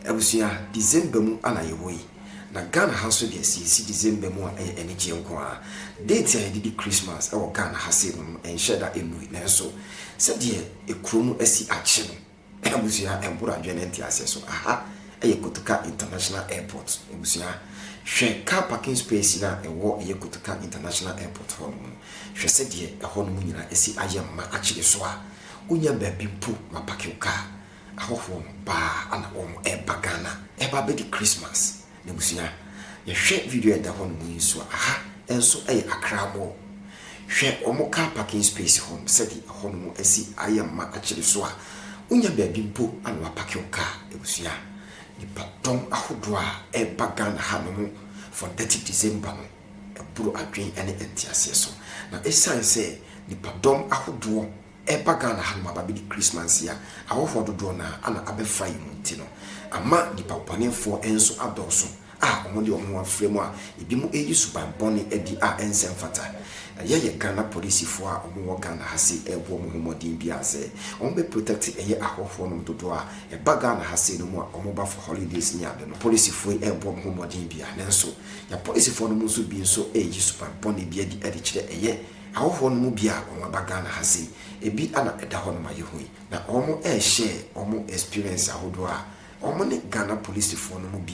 Ebusia December mu ana yewoyi. Na Ghana haso de si December mu energy nko a. Date ya di Christmas e wo Ghana hase no enhye da emu na so. Se de ekromu asi ache no. Ebusia embura adwene nti ase so. Aha Kotoka International Airport. Ebusia hwe car parking space na ewo Kotoka International Airport ho no. Hwe se de ho no nyina asi ayemma ache so a. Unya baby mpo mapake car. Ahofo ba ana omo Ghana eba be di Christmas na busia ye hwe video da ho no yinso aha enso accra mo hwe omo car parking space ho se di ho no asi ayemma akire so a unya baby mpo ana wapake car ebusia di patom ahodo a Ghana ha no for 30 December no eburu adwen ene entiase so na esan se di patom ahodo Ghana hanma baby Christmas ya awofo dodo na ana abefa yimunti no ama nipa panefo enso adoso omode omo afremu a ebi mu eyi subanboni edi ensem fata ye Ghana police fo a omo Ghana hase ebo mo homodin bia se omo be protect eye ahofo no dodo a Ghana hase no mu a omo ba for holidays ni ade no police fo ebo mo homodin bia nenso ya police fo no mu so bi nso eyi subanboni bia di edi kire eye awofo no mu bia omo Ghana hase ebi ana eda ho no mayehui na omo share omo experience ahodo a omo ne Ghana police fo no mu bi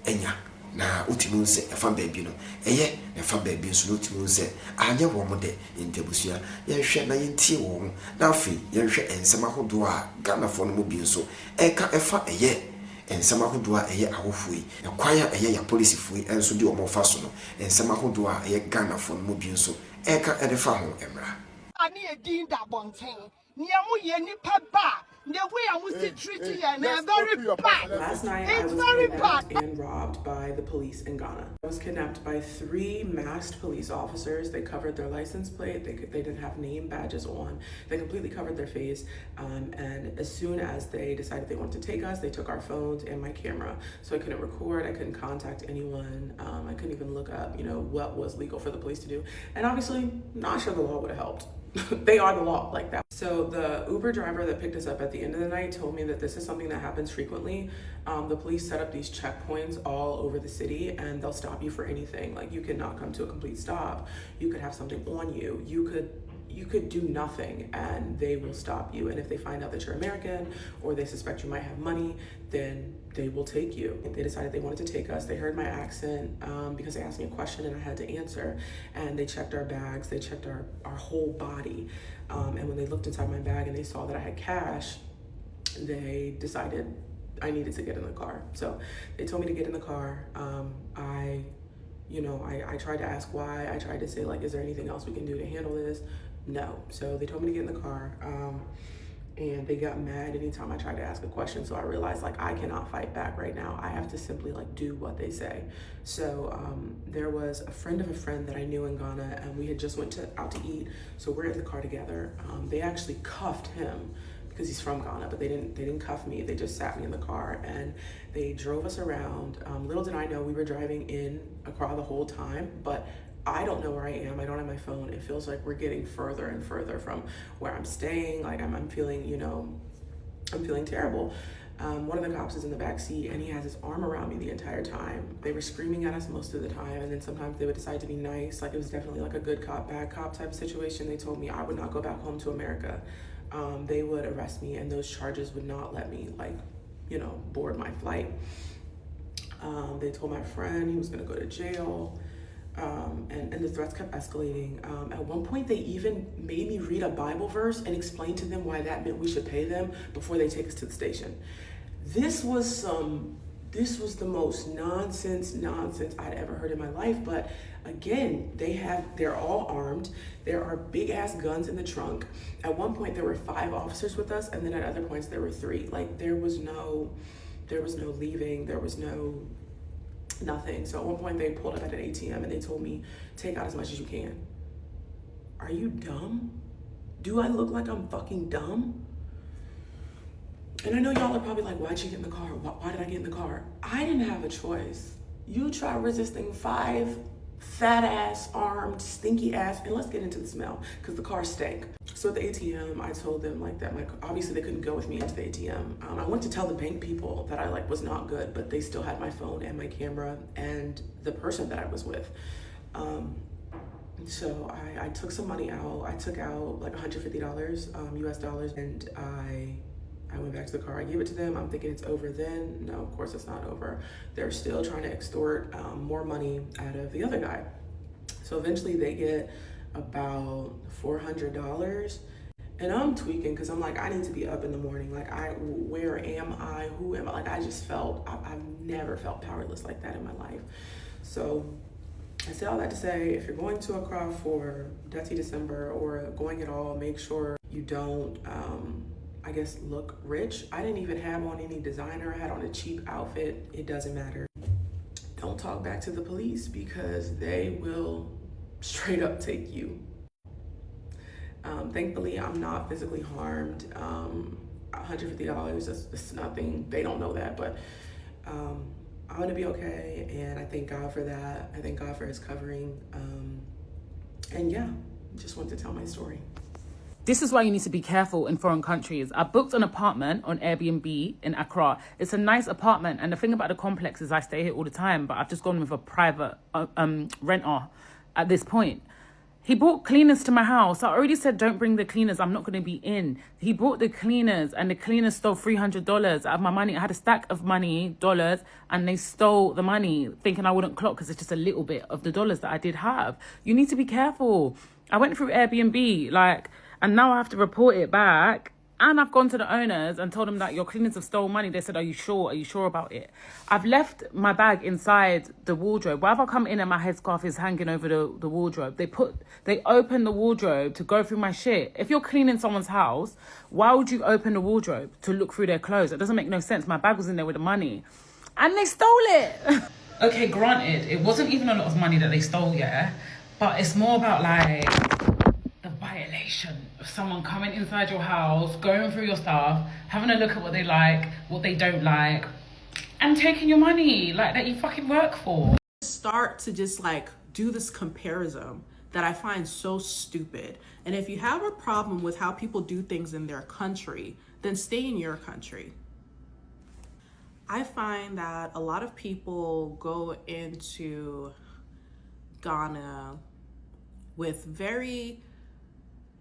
enya na utimu nse efa baabi no eye na efa baabi nso no utimu nse anya wo mo de intebusua ye hwe na yentie wo na afi ye hwe ensema ahodo a Ghana fo no mu bi nso eka efa eye ensema ahodo a eye awofoi ekwaya eye ya police fo enso di omo fa so no ensema ahodo a eye Ghana fo no mu bi nso eka edefa ho emra ani edin da bonten niamu ye nipa ba the way I was treating you and very bad. Last night I was kidnapped and robbed by the police in Ghana. I was kidnapped by 3 masked police officers. They covered their license plate. They didn't have name badges on. They completely covered their face. And as soon as they decided they wanted to take us, they took our phones and my camera. So I couldn't record. I couldn't contact anyone. I couldn't even look up, what was legal for the police to do. And obviously, not sure the law would have helped. They are the law like that. So the Uber driver that picked us up at the end of the night told me that this is something that happens frequently. The police set up these checkpoints all over the city and they'll stop you for anything. Like you could not come to a complete stop. You could have something on you. You could do nothing and they will stop you. And if they find out that you're American or they suspect you might have money, then they will take you. They decided they wanted to take us. They heard my accent because they asked me a question and I had to answer. And they checked our bags, they checked our whole body. And when they looked inside my bag and they saw that I had cash, they decided I needed to get in the car. So they told me to get in the car. I tried to ask why. I tried to say, like, is there anything else we can do to handle this? No. So they told me to get in the car. And they got mad anytime I tried to ask a question. So I realized, like, I cannot fight back right now. I have to simply, like, do what they say. So there was a friend of a friend that I knew in Ghana, and we had just went out to eat. So we're in the car together. They actually cuffed him because he's from Ghana, but they didn't cuff me. They just sat me in the car and they drove us around. Little did I know we were driving in Accra the whole time, but I don't know where I am. I don't have my phone. It feels like we're getting further and further from where I'm staying. Like I'm feeling, I'm feeling terrible. One of the cops is in the back seat and he has his arm around me the entire time. They were screaming at us most of the time, and then sometimes they would decide to be nice. Like it was definitely like a good cop, bad cop type of situation. They told me I would not go back home to America. They would arrest me and those charges would not let me board my flight. They told my friend he was gonna go to jail. And the threats kept escalating. At one point, they even made me read a Bible verse and explain to them why that meant we should pay them before they take us to the station. This was the most nonsense I'd ever heard in my life. But again, they're all armed. There are big ass guns in the trunk. At one point, there were 5 officers with us, and then at other points, there were 3. Like there was no leaving. There was nothing. So at one point they pulled up at an ATM and they told me, take out as much as you can. Are you dumb? Do I look like I'm fucking dumb? And I know y'all are probably like, why'd you get in the car? Why did I get in the car? I didn't have a choice. You try resisting five fat ass, armed, stinky ass, and let's get into the smell because the car stank. So at the ATM, I told them like that, like obviously they couldn't go with me into the ATM. I went to tell the bank people that I like was not good, but they still had my phone and my camera and the person that I was with. So I took some money out. I took out like $150 US dollars, and I went back to the car. I gave it to them. I'm thinking it's over then. No, of course it's not over. They're still trying to extort more money out of the other guy. So eventually they get about $400, and I'm tweaking because I'm like, I need to be up in the morning. Like, where am I? Who am I? Like, I just felt, I've never felt powerless like that in my life. So I said all that to say, if you're going to Accra for Dirty December or going at all, make sure you don't, I guess, look rich. I didn't even have on any designer. I had on a cheap outfit. It doesn't matter. Don't talk back to the police because they will straight up take you. Thankfully, I'm not physically harmed. $150, that's nothing. They don't know that, but I'm gonna be okay, and I thank God for that. I thank God for his covering. And yeah, just wanted to tell my story. This is why you need to be careful in foreign countries. I booked an apartment on Airbnb in Accra. It's a nice apartment, and the thing about the complex is I stay here all the time, but I've just gone with a private renter at this point. He brought cleaners to my house. I already said, don't bring the cleaners. I'm not going to be in. He brought the cleaners, and the cleaners stole $300 out of my money. I had a stack of money, dollars, and they stole the money, thinking I wouldn't clock because it's just a little bit of the dollars that I did have. You need to be careful. I went through Airbnb, and now I have to report it back. And I've gone to the owners and told them that your cleaners have stolen money. They said, are you sure? Are you sure about it? I've left my bag inside the wardrobe. Whenever I come in and my headscarf is hanging over the wardrobe, they open the wardrobe to go through my shit. If you're cleaning someone's house, why would you open the wardrobe to look through their clothes? It doesn't make no sense. My bag was in there with the money. And they stole it. Okay, granted, it wasn't even a lot of money that they stole, yeah? But it's more about the violation of someone coming inside your house, going through your stuff, having a look at what they like, what they don't like, and taking your money that you fucking work for. Start to just do this comparison that I find so stupid. And if you have a problem with how people do things in their country, then stay in your country. I find that a lot of people go into Ghana with very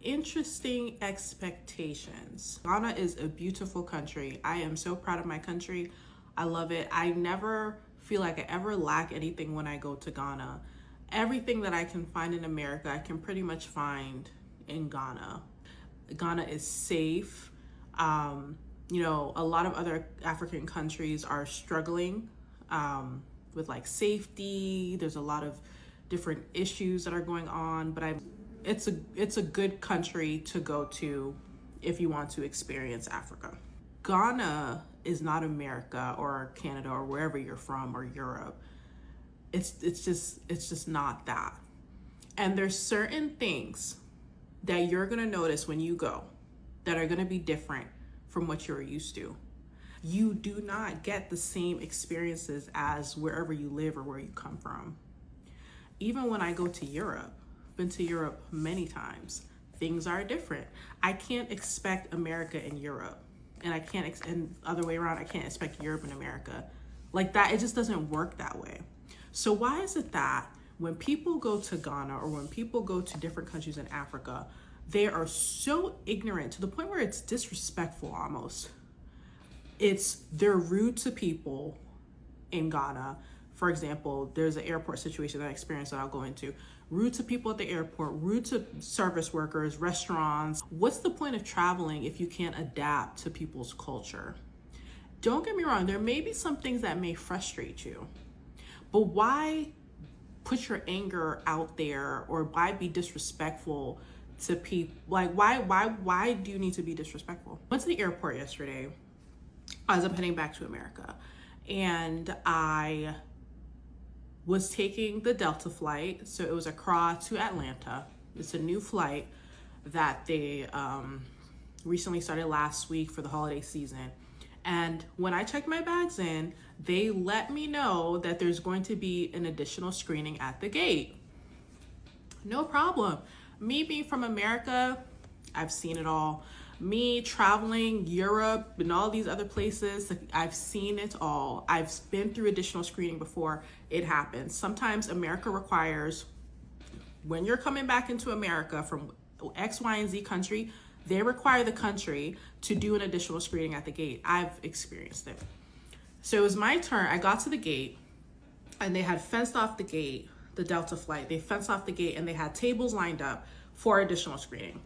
interesting expectations. Ghana is a beautiful country. I am so proud of my country. I love it. I never feel like I ever lack anything when I go to Ghana. Everything that I can find in America, I can pretty much find in Ghana. Ghana is safe. You know, a lot of other African countries are struggling with safety. There's a lot of different issues that are going on, but it's a good country to go to if you want to experience Africa. Ghana is not America or Canada or wherever you're from, or Europe. It's just not that. And there's certain things that you're gonna notice when you go that are gonna be different from what you're used to. You do not get the same experiences as wherever you live or where you come from. Even when I go to Europe, been to Europe many times, things are different. I can't expect America and Europe, and and other way around, I can't expect Europe and America. Like that, it just doesn't work that way. So why is it that when people go to Ghana or when people go to different countries in Africa, they are so ignorant to the point where it's disrespectful almost. They're rude to people in Ghana. For example, there's an airport situation that I experienced that I'll go into. Rude to people at the airport, rude to service workers, restaurants. What's the point of traveling if you can't adapt to people's culture? Don't get me wrong, there may be some things that may frustrate you, but why put your anger out there, or why be disrespectful to people? Why do you need to be disrespectful? Went to the airport yesterday as I'm heading back to America, and I was taking the Delta flight. So it was Accra to Atlanta. It's a new flight that they recently started last week for the holiday season. And when I checked my bags in, they let me know that there's going to be an additional screening at the gate. No problem. Me being from America, I've seen it all. Me traveling Europe and all these other places, I've seen it all. I've been through additional screening before. It happens. Sometimes America requires, when you're coming back into America from X, Y, and Z country, they require the country to do an additional screening at the gate. I've experienced it. So it was my turn. I got to the gate and they had fenced off the gate, the Delta flight. They fenced off the gate and they had tables lined up for additional screening.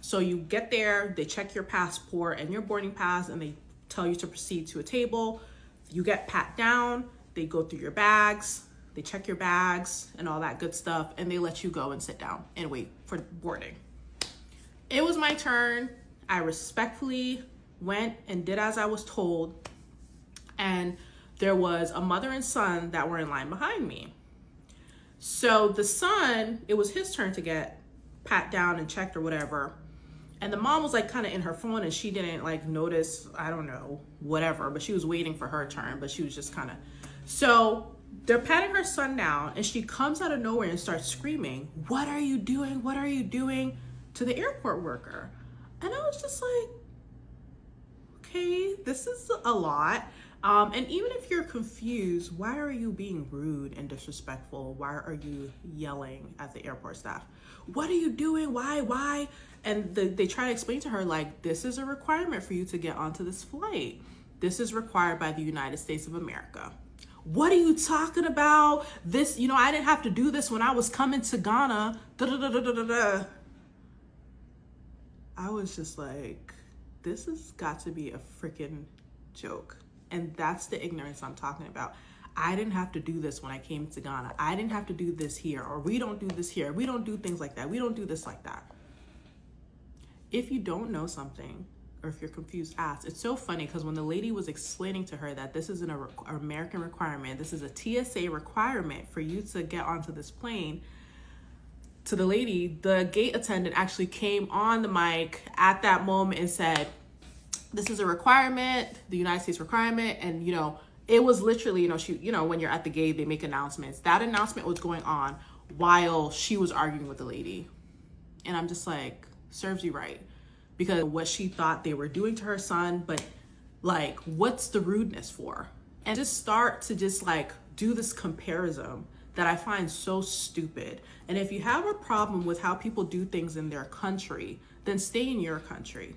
So you get there, they check your passport and your boarding pass, and they tell you to proceed to a table. You get pat down, they go through your bags, they check your bags and all that good stuff, and they let you go and sit down and wait for boarding. It was my turn. I respectfully went and did as I was told. And there was a mother and son that were in line behind me. So the son, it was his turn to get pat down and checked or whatever. And the mom was like kind of in her phone and she didn't like notice, I don't know, whatever, but she was waiting for her turn, but she was just kind of, so they're patting her son down and she comes out of nowhere and starts screaming, "What are you doing? What are you doing?" to the airport worker. And I was just like, okay, this is a lot. And even if you're confused, why are you being rude and disrespectful? Why are you yelling at the airport staff? What are you doing? Why? And they try to explain to her, like, this is a requirement for you to get onto this flight. This is required by the United States of America. What are you talking about? This, I didn't have to do this when I was coming to Ghana. I was just like, this has got to be a freaking joke. And that's the ignorance I'm talking about. I didn't have to do this when I came to Ghana. I didn't have to do this here, or we don't do this here. We don't do things like that. We don't do this like that. If you don't know something, or if you're confused, ask. It's so funny because when the lady was explaining to her that this is an American requirement, this is a TSA requirement for you to get onto this plane, to the lady, the gate attendant actually came on the mic at that moment and said, this is a requirement, the United States requirement. And, it was literally, when you're at the gate, they make announcements. That announcement was going on while she was arguing with the lady. And I'm just like, serves you right. Because what she thought they were doing to her son, but like, what's the rudeness for? And just start to just like do this comparison that I find so stupid. And if you have a problem with how people do things in their country, then stay in your country.